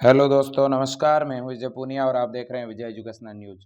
Hello दोस्तों, नमस्कार। मैं हूं विजय पूनिया और आप देख रहे हैं विजय एजुकेशनल न्यूज।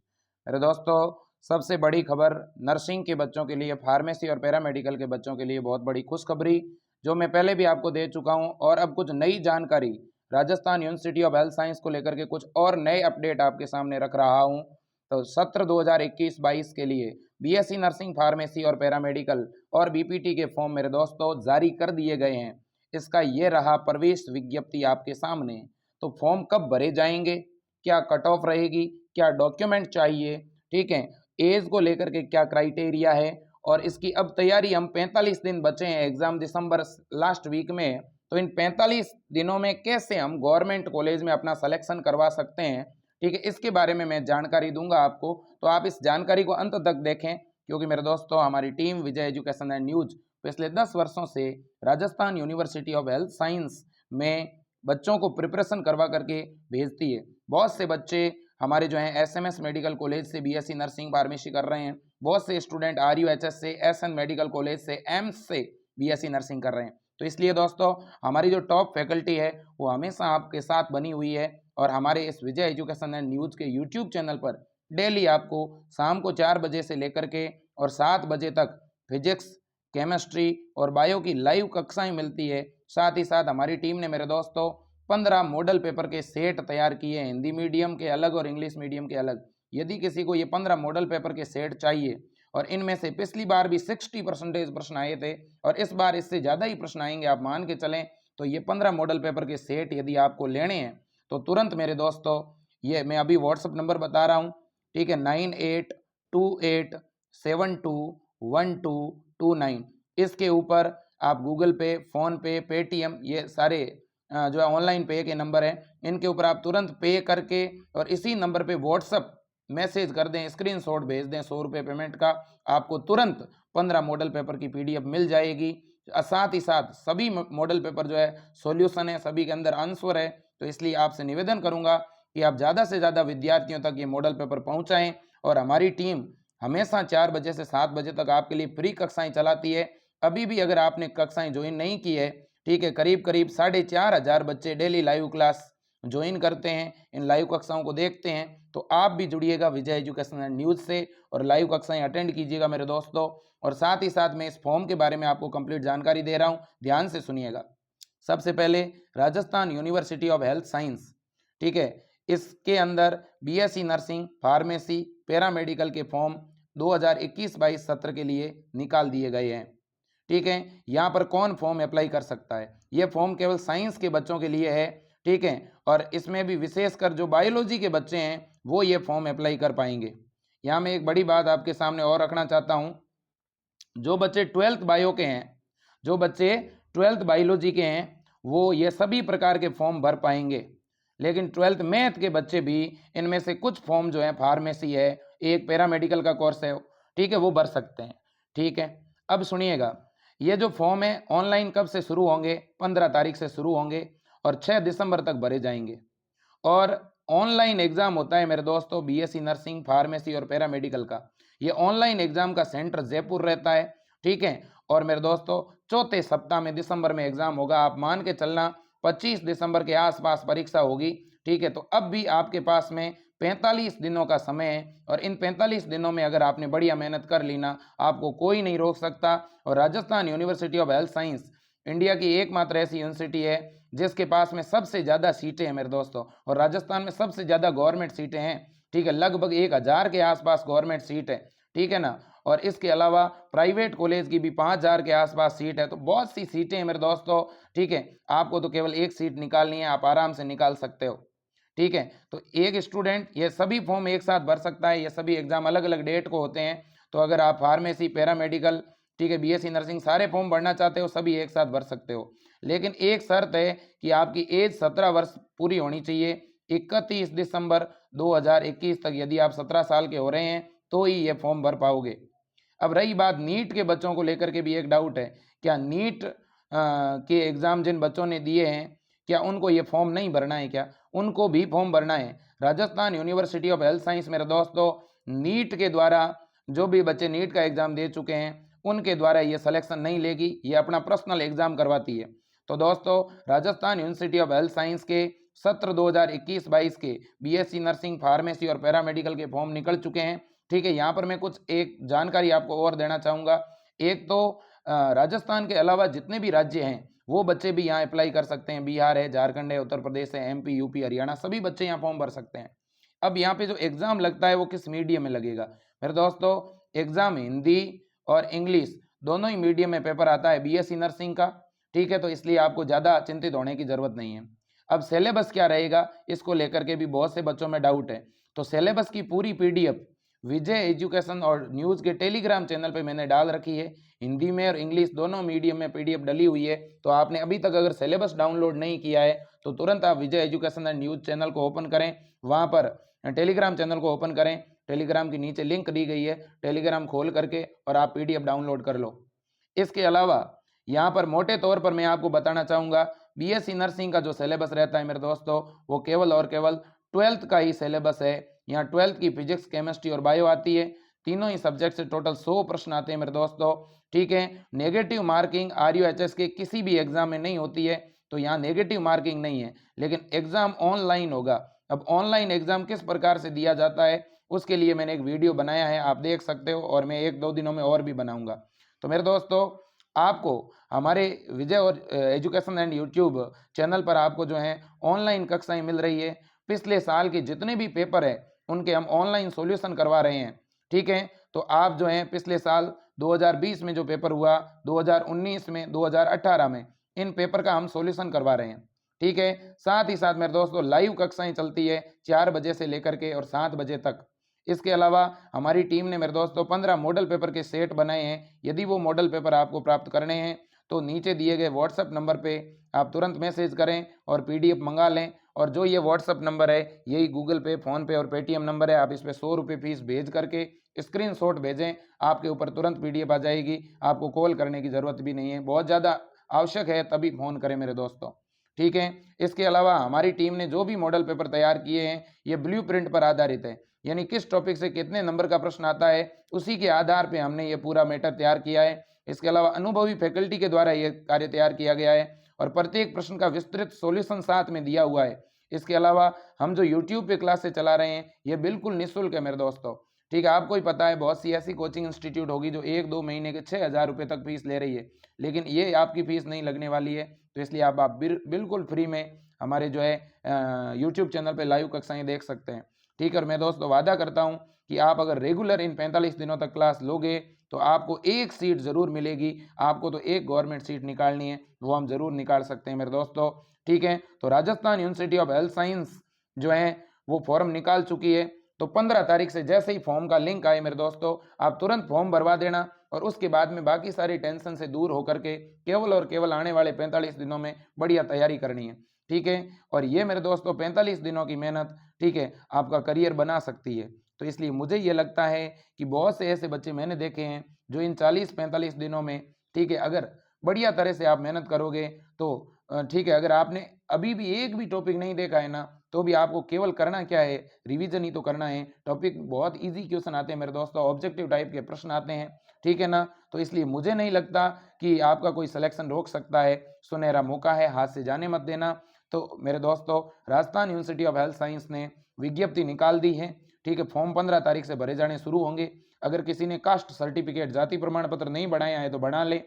मेरे दोस्तों, सबसे बड़ी खबर नर्सिंग के बच्चों के लिए, फार्मेसी और पैरामेडिकल के बच्चों के लिए बहुत बड़ी खुशखबरी, जो मैं पहले भी आपको दे चुका हूं। और अब कुछ नई जानकारी Rajasthan university of health science को लेकर के कुछ और नए अपडेट आपके सामने रख रहा हूं। तो सत्र 2021-22 के लिए बीएससी नर्सिंग, फार्मेसी और पैरामेडिकल और बीपीटी के फॉर्म मेरे दोस्तों जारी कर दिए गए हैं। इसका ये रहा प्रवेश विज्ञप्ति आपके सामने। तो फॉर्म कब भरे जाएंगे, क्या कट ऑफ रहेगी, क्या डॉक्यूमेंट चाहिए, ठीक है, एज को लेकर के क्या क्राइटेरिया है, और इसकी अब तैयारी, हम 45 दिन बचे हैं, एग्जाम दिसंबर लास्ट वीक में है। तो इन 45 दिनों में कैसे हम गवर्नमेंट कॉलेज में अपना सिलेक्शन करवा सकते हैं, ठीक है, इसके बारे में मैं जानकारी दूंगा आपको। तो आप इस जानकारी को अंत तक देखें, क्योंकि मेरे दोस्तों, हमारी team Vijay education and news पिछले 10 वर्षों से Rajasthan university of health science में बच्चों को प्रिपरेशन करवा करके भेजती है। बहुत से बच्चे हमारे जो हैं एसएमएस मेडिकल कॉलेज से बीएससी नर्सिंग फार्मेसी कर रहे हैं। बहुत से स्टूडेंट आरयूएचएस से, एसएन मेडिकल कॉलेज से, एम्स से बीएससी नर्सिंग कर रहे हैं। तो इसलिए दोस्तों, हमारी जो टॉप फैकल्टी है वो हमेशा आपके साथ बनी हुई है। और हमारे इस विजय एजुकेशन एंड न्यूज के यूट्यूब चैनल पर डेली आपको शाम को 4 बजे से लेकर के और 7 बजे तक फिजिक्स, केमिस्ट्री और बायो की लाइव कक्षाएं मिलती है। साथ ही साथ हमारी टीम ने मेरे दोस्तों 15 मॉडल पेपर के सेट तैयार किए हैं, हिंदी मीडियम के अलग और इंग्लिश मीडियम के अलग। यदि किसी को ये 15 मॉडल पेपर के सेट चाहिए, और इनमें से पिछली बार भी 60% प्रश्न आए थे और इस बार इससे ज़्यादा ही प्रश्न आएंगे, आप मान के चलें। तो ये 15 मॉडल पेपर के सेट यदि आपको लेने हैं तो तुरंत मेरे दोस्तों, ये मैं अभी व्हाट्सअप नंबर बता रहा हूँ, ठीक है, 9828721229। इसके ऊपर आप गूगल पे, फ़ोन पे, पेटीएम, ये सारे जो है ऑनलाइन पे के नंबर हैं, इनके ऊपर आप तुरंत पे करके और इसी नंबर पे व्हाट्सअप मैसेज कर दें, स्क्रीनशॉट भेज दें 100 रुपये पेमेंट का, आपको तुरंत 15 मॉडल पेपर की पीडीएफ मिल जाएगी। साथ ही साथ सभी मॉडल पेपर जो है सॉल्यूशन है, सभी के अंदर आंसर है। तो इसलिए आपसे निवेदन करूंगा कि आप ज़्यादा से ज़्यादा विद्यार्थियों तक ये मॉडल पेपर पहुँचाएँ। और हमारी टीम हमेशा 4 बजे से 7 बजे तक आपके लिए फ्री कक्षाएँ चलाती है। अभी भी अगर आपने कक्षाएँ ज्वाइन नहीं की है, ठीक है, करीब करीब 4,500 बच्चे डेली लाइव क्लास ज्वाइन करते हैं, इन लाइव कक्षाओं को देखते हैं। तो आप भी जुड़िएगा विजय एजुकेशन एंड न्यूज़ से और लाइव कक्षाएं अटेंड कीजिएगा मेरे दोस्तों। और साथ ही साथ मैं इस फॉर्म के बारे में आपको कंप्लीट जानकारी दे रहा हूं, ध्यान से सुनिएगा। सबसे पहले Rajasthan university of health science, ठीक है, इसके अंदर बीएससी नर्सिंग, फार्मेसी, पैरामेडिकल के फॉर्म 2021-22 सत्र के लिए निकाल दिए गए हैं। ठीक है, यहाँ पर कौन फॉर्म अप्लाई कर सकता है? ये फॉर्म केवल साइंस के बच्चों के लिए है, ठीक है, और इसमें भी विशेषकर जो बायोलॉजी के बच्चे हैं वो ये फॉर्म अप्लाई कर पाएंगे। यहाँ मैं एक बड़ी बात आपके सामने और रखना चाहता हूँ, जो बच्चे 12th बायो के हैं, जो बच्चे 12th बायोलॉजी के हैं, वो ये सभी प्रकार के फॉर्म भर पाएंगे। लेकिन 12th मैथ के बच्चे भी इनमें से कुछ फॉर्म जो है, फार्मेसी है, एक पैरामेडिकल का कोर्स है, ठीक है, वो भर सकते हैं। ठीक है, अब सुनिएगा, ये जो फॉर्म है ऑनलाइन कब से शुरू होंगे? 15 तारीख से शुरू होंगे और 6 दिसंबर तक भरे जाएंगे। और ऑनलाइन एग्जाम होता है मेरे दोस्तों बीएससी नर्सिंग, फार्मेसी और पैरामेडिकल का। ये ऑनलाइन एग्जाम का सेंटर जयपुर रहता है, ठीक है। और मेरे दोस्तों, चौथे सप्ताह में दिसंबर में एग्जाम होगा, आप मान के चलना 25 दिसंबर के आसपास परीक्षा होगी, ठीक है। तो अब भी आपके पास में 45 दिनों का समय है और इन 45 दिनों में अगर आपने बढ़िया मेहनत कर ली ना, आपको कोई नहीं रोक सकता। और Rajasthan university of health science India की एकमात्र ऐसी यूनिवर्सिटी है जिसके पास में सबसे ज़्यादा सीटें हैं मेरे दोस्तों, और राजस्थान में सबसे ज़्यादा गवर्नमेंट सीटें हैं, ठीक है, लगभग 1000 के आसपास गवर्नमेंट सीट है, ठीक है ना। और इसके अलावा प्राइवेट कॉलेज की भी 5000 के आसपास सीट है। तो बहुत सी सीटें हैं मेरे दोस्तों, ठीक है। आपको तो केवल एक सीट निकालनी है, आप आराम से निकाल सकते हो, ठीक है। तो एक स्टूडेंट ये सभी फॉर्म एक साथ भर सकता है, ये सभी एग्जाम अलग अलग डेट को होते हैं। तो अगर आप फार्मेसी, पैरामेडिकल, ठीक है, बीएससी नर्सिंग सारे फॉर्म भरना चाहते हो, सभी एक साथ भर सकते हो। लेकिन एक शर्त है कि आपकी एज 17 वर्ष पूरी होनी चाहिए। 31 दिसंबर 2021 तक यदि आप 17 साल के हो रहे हैं तो ही ये फॉर्म भर पाओगे। अब रही बात नीट के बच्चों को लेकर के भी एक डाउट है, क्या नीट के एग्ज़ाम जिन बच्चों ने दिए हैं, क्या उनको ये फॉर्म नहीं भरना है? क्या उनको भी फॉर्म भरना है? Rajasthan university of health science मेरे दोस्तों नीट के द्वारा, जो भी बच्चे नीट का एग्ज़ाम दे चुके हैं उनके द्वारा ये सिलेक्शन नहीं लेगी, ये अपना पर्सनल एग्ज़ाम करवाती है। तो दोस्तों, Rajasthan university of health science के सत्र 2021-22 के बीएससी नर्सिंग, फार्मेसी और पैरामेडिकल के फॉर्म निकल चुके हैं। ठीक है, यहाँ पर मैं कुछ एक जानकारी आपको और देना चाहूँगा। एक तो राजस्थान के अलावा जितने भी राज्य हैं वो बच्चे भी यहाँ अप्लाई कर सकते हैं। बिहार है, झारखंड है, उत्तर प्रदेश है, एमपी, यूपी, हरियाणा, सभी बच्चे यहाँ फॉर्म भर सकते हैं। अब यहाँ पे जो एग्ज़ाम लगता है वो किस मीडियम में लगेगा मेरे दोस्तों? एग्ज़ाम हिंदी और इंग्लिश दोनों ही मीडियम में पेपर आता है बीएससी नर्सिंग का। ठीक है, तो इसलिए आपको ज़्यादा चिंतित होने की ज़रूरत नहीं है। अब सिलेबस क्या रहेगा, इसको लेकर के भी बहुत से बच्चों में डाउट है। तो सिलेबस की पूरी पीडीएफ विजय एजुकेशन और न्यूज़ के टेलीग्राम चैनल पे मैंने डाल रखी है। हिंदी में और इंग्लिश दोनों मीडियम में पीडीएफ डली हुई है। तो आपने अभी तक अगर सिलेबस डाउनलोड नहीं किया है तो तुरंत आप विजय एजुकेशन एंड न्यूज़ चैनल को ओपन करें, वहाँ पर टेलीग्राम चैनल को ओपन करें। टेलीग्राम की नीचे लिंक दी गई है, टेलीग्राम खोल करके और आप पीडीएफ डाउनलोड कर लो। इसके अलावा यहाँ पर मोटे तौर पर मैं आपको बताना चाहूँगा, बीएससी नर्सिंग का जो सिलेबस रहता है मेरे दोस्तों, वो केवल और केवल 12th का ही सिलेबस है। यहाँ 12th की फिजिक्स, केमिस्ट्री और बायो आती है। तीनों ही सब्जेक्ट से टोटल 100 प्रश्न आते हैं मेरे दोस्तों। ठीक है, नेगेटिव मार्किंग आरयूएचएस के किसी भी एग्जाम में नहीं होती है, तो यहाँ नेगेटिव मार्किंग नहीं है, लेकिन एग्जाम ऑनलाइन होगा। अब ऑनलाइन एग्जाम किस प्रकार से दिया जाता है उसके लिए मैंने एक वीडियो बनाया है, आप देख सकते हो, और मैं 1-2 दिनों में और भी बनाऊंगा। तो मेरे दोस्तों, आपको हमारे विजय और एजुकेशन एंड यूट्यूब चैनल पर आपको जो है ऑनलाइन कक्षाएं मिल रही है। पिछले साल के जितने भी पेपर है उनके हम ऑनलाइन सॉल्यूशन करवा रहे हैं। ठीक है, तो आप जो है पिछले साल 2020 में जो पेपर हुआ, 2019 में, 2018 में, इन पेपर का हम सॉल्यूशन करवा रहे हैं। ठीक है, साथ ही साथ मेरे दोस्तों लाइव कक्षाएं चलती है 4 बजे से लेकर के और 7 बजे तक। इसके अलावा हमारी टीम ने मेरे दोस्तों 15 मॉडल पेपर के सेट बनाए हैं। यदि वो मॉडल पेपर आपको प्राप्त करने हैं तो नीचे दिए गए व्हाट्सएप नंबर पे आप तुरंत मैसेज करें और पीडीएफ मंगा लें। और जो ये व्हाट्सएप नंबर है यही गूगल पे, फ़ोन पे और पेटीएम नंबर है। आप इस पर 100 रुपये फीस भेज करके स्क्रीनशॉट भेजें, आपके ऊपर तुरंत पीडीएफ आ जाएगी। आपको कॉल करने की ज़रूरत भी नहीं है, बहुत ज़्यादा आवश्यक है तभी फ़ोन करें मेरे दोस्तों। ठीक है, इसके अलावा हमारी टीम ने जो भी मॉडल पेपर तैयार किए हैं ये ब्लूप्रिंट पर आधारित है, यानी किस टॉपिक से कितने नंबर का प्रश्न आता है उसी के आधार पे हमने ये पूरा मैटर तैयार किया है। इसके अलावा अनुभवी फैकल्टी के द्वारा ये कार्य तैयार किया गया है और प्रत्येक प्रश्न का विस्तृत सॉल्यूशन साथ में दिया हुआ है। इसके अलावा हम जो यूट्यूब पे क्लासेस चला रहे हैं ये बिल्कुल निःशुल्क है मेरे दोस्तों। ठीक है, आपको ही पता है बहुत सी ऐसी कोचिंग इंस्टीट्यूट होगी जो 1-2 महीने के 6,000 रुपये तक फीस ले रही है, लेकिन ये आपकी फीस नहीं लगने वाली है। तो इसलिए आप बिल्कुल फ्री में हमारे जो है यूट्यूब चैनल पे लाइव कक्षाएं देख सकते हैं। ठीक है, और मैं दोस्तों वादा करता हूं कि आप अगर रेगुलर इन 45 दिनों तक क्लास लोगे तो आपको एक सीट ज़रूर मिलेगी। आपको तो एक गवर्नमेंट सीट निकालनी है, वो हम ज़रूर निकाल सकते हैं मेरे दोस्तों। ठीक है, तो Rajasthan university of health science जो है वो फॉर्म निकाल चुकी है। तो 15 तारीख से जैसे ही फॉर्म का लिंक आए मेरे दोस्तों, आप तुरंत फॉर्म भरवा देना और उसके बाद में बाकी सारी टेंशन से दूर होकर के केवल और केवल आने वाले 45 दिनों में बढ़िया तैयारी करनी है। ठीक है, और ये मेरे दोस्तों 45 दिनों की मेहनत, ठीक है, आपका करियर बना सकती है। तो इसलिए मुझे ये लगता है कि बहुत से ऐसे बच्चे मैंने देखे हैं जो इन 40-45 दिनों में, ठीक है, अगर बढ़िया तरह से आप मेहनत करोगे तो ठीक है, अगर आपने अभी भी एक भी टॉपिक नहीं देखा है ना, तो भी आपको केवल करना क्या है, रिवीजन ही तो करना है। टॉपिक बहुत इजी क्वेश्चन आते हैं मेरे दोस्तों, ऑब्जेक्टिव टाइप के प्रश्न आते हैं। ठीक है ना, तो इसलिए मुझे नहीं लगता कि आपका कोई सिलेक्शन रोक सकता है। सुनहरा मौका है, हाथ से जाने मत देना। तो मेरे दोस्तों, Rajasthan university of health science ने विज्ञप्ति निकाल दी है। ठीक है, फॉर्म 15 तारीख से भरे जाने शुरू होंगे। अगर किसी ने कास्ट सर्टिफिकेट, जाति प्रमाण पत्र नहीं बनाया है तो बना ले।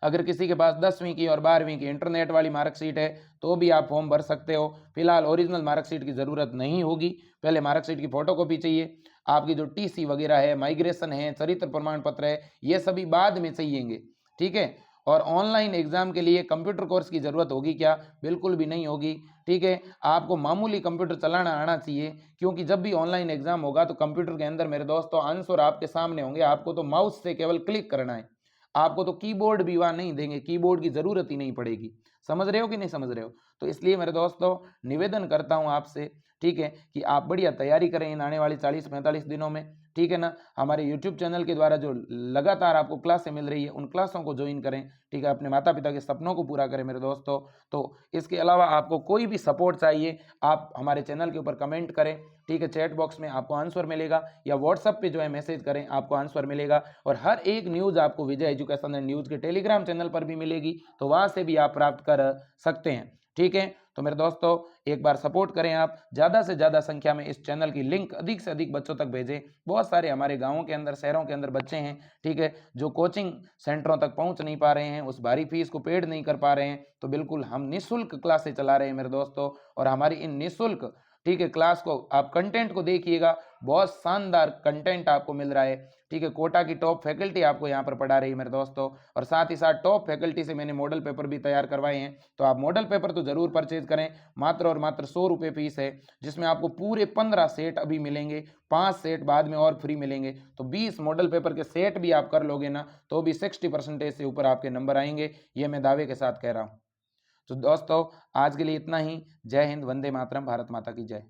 अगर किसी के पास 10वीं की और 12वीं की इंटरनेट वाली मार्कशीट है तो भी आप फॉर्म भर सकते हो। फिलहाल ओरिजिनल मार्कशीट की ज़रूरत नहीं होगी, पहले मार्कशीट की फ़ोटोकॉपी चाहिए। आपकी जो टीसी वगैरह है, माइग्रेशन है, चरित्र प्रमाण पत्र है, ये सभी बाद में चाहिएंगे। ठीक है, और ऑनलाइन एग्ज़ाम के लिए कंप्यूटर कोर्स की ज़रूरत होगी क्या? बिल्कुल भी नहीं होगी। ठीक है, आपको मामूली कंप्यूटर चलाना आना चाहिए, क्योंकि जब भी ऑनलाइन एग्ज़ाम होगा तो कंप्यूटर के अंदर मेरे दोस्तों आंसर आपके सामने होंगे। आपको तो माउस से केवल क्लिक करना है, आपको तो कीबोर्ड भी वहाँ नहीं देंगे, कीबोर्ड की ज़रूरत ही नहीं पड़ेगी। समझ रहे हो कि नहीं समझ रहे हो? तो इसलिए मेरे दोस्तों निवेदन करता हूँ आपसे, ठीक है, कि आप बढ़िया तैयारी करें इन आने वाली 40-45 दिनों में। ठीक है ना, हमारे यूट्यूब चैनल के द्वारा जो लगातार आपको क्लासें मिल रही है उन क्लासों को ज्वाइन करें। ठीक है, अपने माता पिता के सपनों को पूरा करें मेरे दोस्तों। तो इसके अलावा आपको कोई भी सपोर्ट चाहिए, आप हमारे चैनल के ऊपर कमेंट करें। ठीक है, चैट बॉक्स में आपको आंसर मिलेगा, या व्हाट्सएप पे जो है मैसेज करें, आपको आंसर मिलेगा। और हर एक न्यूज़ आपको विजय एजुकेशन एंड न्यूज़ के टेलीग्राम चैनल पर भी मिलेगी, तो वहाँ से भी आप प्राप्त कर सकते हैं। ठीक है, तो मेरे दोस्तों एक बार सपोर्ट करें, आप ज़्यादा से ज़्यादा संख्या में इस चैनल की लिंक अधिक से अधिक बच्चों तक भेजें। बहुत सारे हमारे गाँवों के अंदर, शहरों के अंदर बच्चे हैं, ठीक है, जो कोचिंग सेंटरों तक पहुंच नहीं पा रहे हैं, उस भारी फीस को पेड नहीं कर पा रहे हैं। तो बिल्कुल हम निःशुल्क क्लासें चला रहे हैं मेरे दोस्तों, और हमारी इन निःशुल्क, ठीक है, क्लास को आप कंटेंट को देखिएगा, बहुत शानदार कंटेंट आपको मिल रहा है, ठीक है। कोटा की टॉप फैकल्टी आपको यहाँ पर पढ़ा रही है मेरे दोस्तों, और साथ ही साथ टॉप फैकल्टी से मैंने मॉडल पेपर भी तैयार करवाए हैं। तो आप मॉडल पेपर तो जरूर परचेज करें, मात्र और मात्र 100 रुपये फीस है, जिसमें आपको पूरे 15 सेट अभी मिलेंगे, 5 सेट बाद में और फ्री मिलेंगे। तो 20 मॉडल पेपर के सेट भी आप कर लोगे ना, तो भी 60% से ऊपर आपके नंबर आएंगे, ये मैं दावे के साथ कह रहा हूँ। तो दोस्तों आज के लिए इतना ही। जय हिंद, वंदे मातरम, भारत माता की जय।